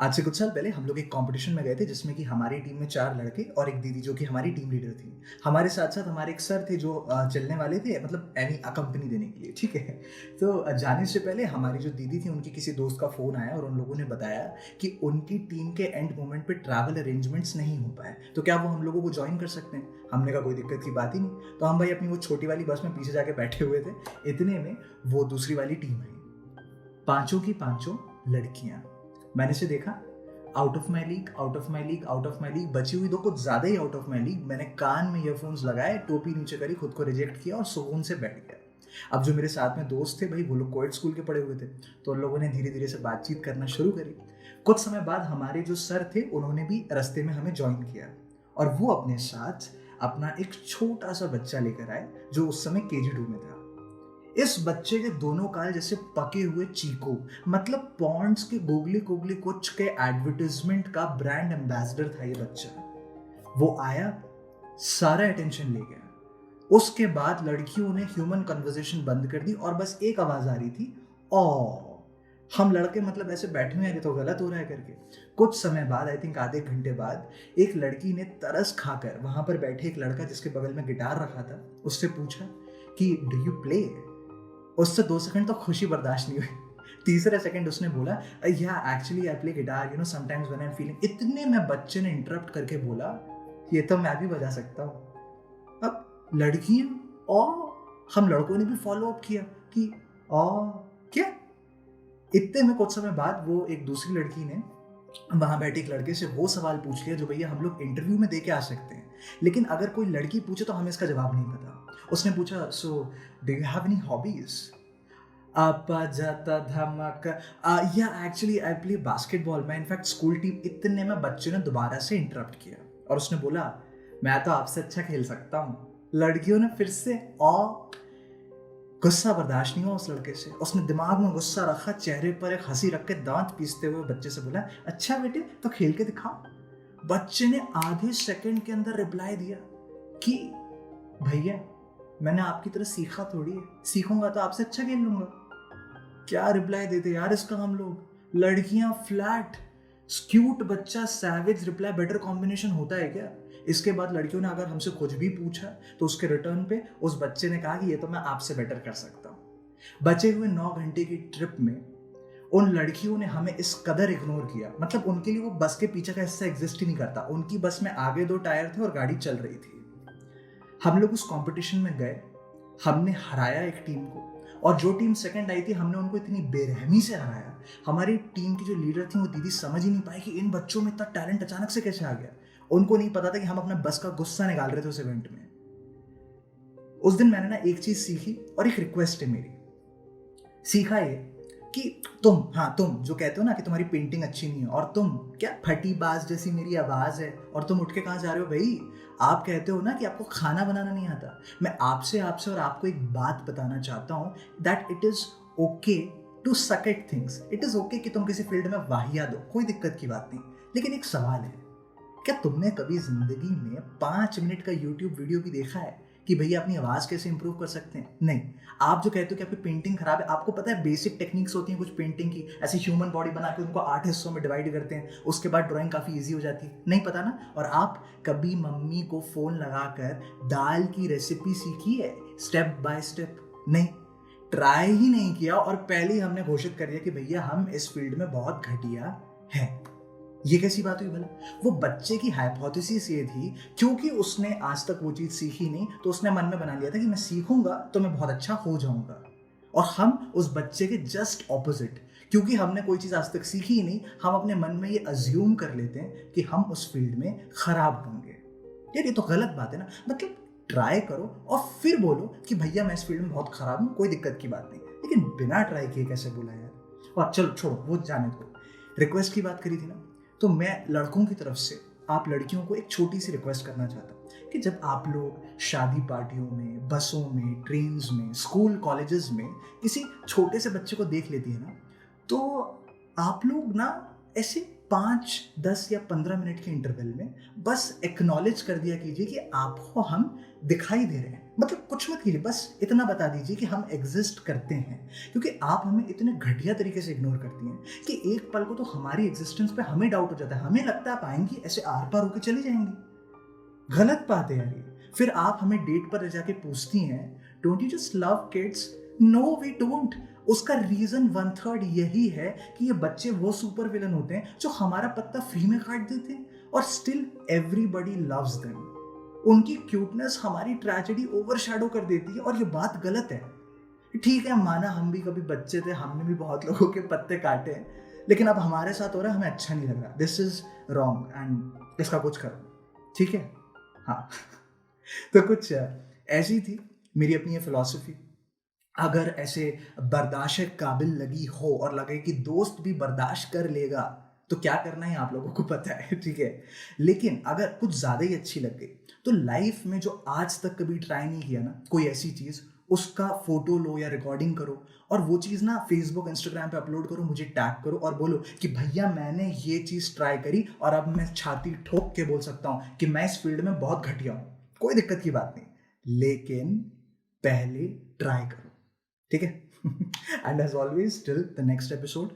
आज से कुछ साल पहले हम लोग एक कॉम्पिटिशन में गए थे जिसमें कि हमारी टीम में 4 लड़के और एक दीदी जो कि हमारी टीम लीडर थी। हमारे साथ-साथ हमारे एक सर थे जो चलने वाले थे मतलब कंपनी देने के लिए, ठीक है? तो जाने से पहले हमारी जो दीदी थी उनके किसी दोस्त का फ़ोन आया और उन लोगों ने बताया कि उनकी टीम के एंड मोमेंट पे ट्रैवल अरेंजमेंट्स नहीं हो पाए, तो क्या वो हम लोगों को जॉइन कर सकते हैं? हमने कहा कोई दिक्कत की बात ही नहीं। तो हम भाई अपनी वो छोटी वाली बस में पीछे जाके बैठे हुए थे। इतने में वो दूसरी वाली टीम आई। पाँचों की पाँचों लड़कियाँ। मैंने से देखा out of my league, out of my league, out of my league, बची हुई दो कुछ ज़्यादा ही आउट ऑफ माई लीग। मैंने कान में ईयरफोन्स लगाए, टोपी नीचे करी, खुद को रिजेक्ट किया और सुकून से बैठ गया। अब जो मेरे साथ में दोस्त थे भाई वो लोग कोएड स्कूल के पढ़े हुए थे, तो उन लोगों ने धीरे धीरे से बातचीत करना शुरू करी। कुछ समय बाद हमारे जो सर थे उन्होंने भी रास्ते में हमें ज्वाइन किया और वो अपने साथ अपना एक छोटा सा बच्चा लेकर आए जो उस समय KG2 में था। इस बच्चे के दोनों काल जैसे पके हुए चीकू, मतलब पॉन्ड्स के गोगली कोगली कुछ के एडवर्टाइजमेंट का ब्रांड एम्बेसडर था ये बच्चा। वो आया, सारा अटेंशन ले गया। उसके बाद लड़कियों ने ह्यूमन कन्वर्सेशन बंद कर दी और बस एक आवाज आ रही थी, ओ। हम लड़के मतलब ऐसे बैठे हुए हैं, ये तो गलत हो रहा है करके। कुछ समय बाद, आई थिंक आधे घंटे बाद, एक लड़की ने तरस खाकर वहां पर बैठे एक लड़का जिसके बगल में गिटार रखा था उससे पूछा कि डू यू प्ले। उससे 2 सेकंड तो खुशी बर्दाश्त नहीं हुई। तीसरे सेकंड उसने बोला या actually I play guitar you know sometimes when I am feeling. इतने में बच्चे ने इंटरप्ट करके बोला ये तो मैं भी बजा सकता हूँ। अब लड़कियां और हम लड़कों ने भी फॉलो अप किया कि क्या। इतने में कुछ समय बाद वो एक दूसरी लड़की ने वहां बैठे एक लड़के से वो सवाल पूछ लिया जो भैया हम लोग इंटरव्यू में दे के आ सकते हैं, लेकिन अगर कोई लड़की पूछे तो हमें इसका जवाब नहीं पता। उसने पूछा so do you have any hobbies. आपा जाता धमाका या एक्चुअली आई प्ले बास्केटबॉल, मैं इनफैक्ट स्कूल टीम। इतने में बच्चे ने दोबारा से इंटरप्ट किया और उसने बोला मैं तो आपसे अच्छा खेल सकता हूँ। लड़कियों ने फिर से गुस्सा बर्दाश्त नहीं हुआ उस लड़के से। उसने दिमाग में गुस्सा रखा, चेहरे पर एक हंसी रख के दांत पीसते हुए बच्चे से बोला अच्छा बेटे तो खेल के दिखाओ। बच्चे ने आधे सेकंड के अंदर रिप्लाई दिया कि भैया मैंने आपकी तरह सीखा थोड़ी है, सीखूंगा तो आपसे अच्छा खेल लूंगा। क्या रिप्लाई देते यार इसका हम लोग। लड़कियां फ्लैट, क्यूट बच्चा सैवेज रिप्लाई, बेटर कॉम्बिनेशन होता है क्या। इसके बाद लड़कियों ने अगर हमसे कुछ भी पूछा तो उसके रिटर्न पे उस बच्चे ने कहा कि ये तो मैं आपसे बेटर कर सकता हूँ। बचे हुए 9 घंटे की ट्रिप में उन लड़कियों ने हमें इस कदर इग्नोर किया, मतलब उनके लिए वो बस के पीछे का हिस्सा एग्जिस्ट ही नहीं करता। उनकी बस में आगे 2 टायर थे और गाड़ी चल रही थी। हम लोग उस कंपटीशन में गए, हमने हराया एक टीम को और जो टीम सेकंड आई थी हमने उनको इतनी बेरहमी से हराया। हमारी टीम की जो लीडर थी वो दीदी समझ ही नहीं पाई कि इन बच्चों में इतना टैलेंट अचानक से कैसे आ गया। उनको नहीं पता था कि हम अपने बस का गुस्सा निकाल रहे थे उस इवेंट में। उस दिन मैंने ना एक चीज सीखी और एक रिक्वेस्ट है मेरी। सीखा ये कि तुम जो कहते हो ना कि तुम्हारी पेंटिंग अच्छी नहीं है और तुम क्या फटी बाज जैसी मेरी आवाज है और तुम उठ के कहाँ जा रहे हो भाई। आप कहते हो ना कि आपको खाना बनाना नहीं आता। मैं आपसे और आपको एक बात बताना चाहता हूँ that it is okay to suck at things. It is okay कि तुम किसी फील्ड में वाहियात हो, कोई दिक्कत की बात नहीं। लेकिन एक सवाल है, क्या तुमने कभी जिंदगी में 5 मिनट का YouTube वीडियो भी देखा है कि भैया अपनी आवाज कैसे इंप्रूव कर सकते हैं? नहीं। आप जो कहते हो कि आपकी पेंटिंग खराब है, आपको पता है बेसिक टेक्निक्स होती हैं कुछ पेंटिंग की, ऐसी ह्यूमन बॉडी बना के उनको 8 हिस्सों में डिवाइड करते हैं, उसके बाद ड्राइंग काफी इजी हो जाती है। नहीं पता ना। और आप कभी मम्मी को फोन लगाकर दाल की रेसिपी सीखी है स्टेप बाय स्टेप? नहीं, ट्राई ही नहीं किया और पहले ही हमने घोषित कर दिया कि भैया हम इस फील्ड में बहुत घटिया हैं। ये कैसी बात हुई भला। वो बच्चे की हाइपोथेसिस ये थी क्योंकि उसने आज तक वो चीज सीखी नहीं, तो उसने मन में बना लिया था कि मैं सीखूंगा तो मैं बहुत अच्छा हो जाऊंगा। और हम उस बच्चे के जस्ट ऑपोजिट, क्योंकि हमने कोई चीज आज तक सीखी ही नहीं, हम अपने मन में ये अज्यूम कर लेते हैं कि हम उस फील्ड में खराब होंगे। यार ये तो गलत बात है ना। मतलब ट्राई करो और फिर बोलो कि भैया मैं इस फील्ड में बहुत खराब हूँ, कोई दिक्कत की बात नहीं। लेकिन बिना ट्राई किए कैसे बोला यार। और चलो छोड़ो, वो जाने दो। रिक्वेस्ट की बात करी थी ना, तो मैं लड़कों की तरफ से आप लड़कियों को एक छोटी सी रिक्वेस्ट करना चाहता हूँ कि जब आप लोग शादी पार्टियों में, बसों में, ट्रेन्स में, स्कूल कॉलेजेस में किसी छोटे से बच्चे को देख लेती है ना, तो आप लोग ना ऐसे 5, 10 या 15 मिनट के इंटरवल में बस एक्नॉलेज कर दिया कीजिए कि आपको हम दिखाई दे रहे हैं। मतलब कुछ मत कीजिए, बस इतना बता दीजिए कि हम एग्जिस्ट करते हैं, क्योंकि आप हमें इतने घटिया तरीके से इग्नोर करती हैं कि एक पल को तो हमारी एग्जिस्टेंस पे हमें डाउट हो जाता है, हमें लगता है आप आएंगी ऐसे आर पार होकर चली जाएंगी। गलत बात है यार ये। फिर आप हमें डेट पर जाके पूछती हैं, don't you just love kids? No we don't. उसका रीजन 1/3 यही है कि ये बच्चे वो सुपर विलन होते हैं जो हमारा पत्ता फ्री में काट देते हैं और स्टिल एवरीबडी लव्स देम। उनकी क्यूटनेस हमारी ट्रेजेडी ओवरशैडो कर देती है और ये बात गलत है। ठीक है, माना हम भी कभी बच्चे थे, हमने भी बहुत लोगों के पत्ते काटे हैं, लेकिन अब हमारे साथ हो रहा है, हमें अच्छा नहीं लग रहा। दिस इज रॉन्ग एंड इसका कुछ करो, ठीक है? हाँ। तो कुछ ऐसी थी मेरी अपनी ये फिलॉसफी। अगर ऐसे बर्दाश्त के काबिल लगी हो और लगे कि दोस्त भी बर्दाश्त कर लेगा, तो क्या करना है आप लोगों को पता है, ठीक है? लेकिन अगर कुछ ज़्यादा ही अच्छी लग गई, तो लाइफ में जो आज तक कभी ट्राई नहीं किया ना कोई ऐसी चीज़, उसका फोटो लो या रिकॉर्डिंग करो और वो चीज़ ना फेसबुक इंस्टाग्राम पे अपलोड करो, मुझे टैग करो और बोलो कि भैया मैंने ये चीज़ ट्राई करी और अब मैं छाती ठोक के बोल सकता हूँ कि मैं इस फील्ड में बहुत घटिया हूँ। कोई दिक्कत की बात नहीं, लेकिन पहले ट्राई करो, ठीक है? And as always till the next episode,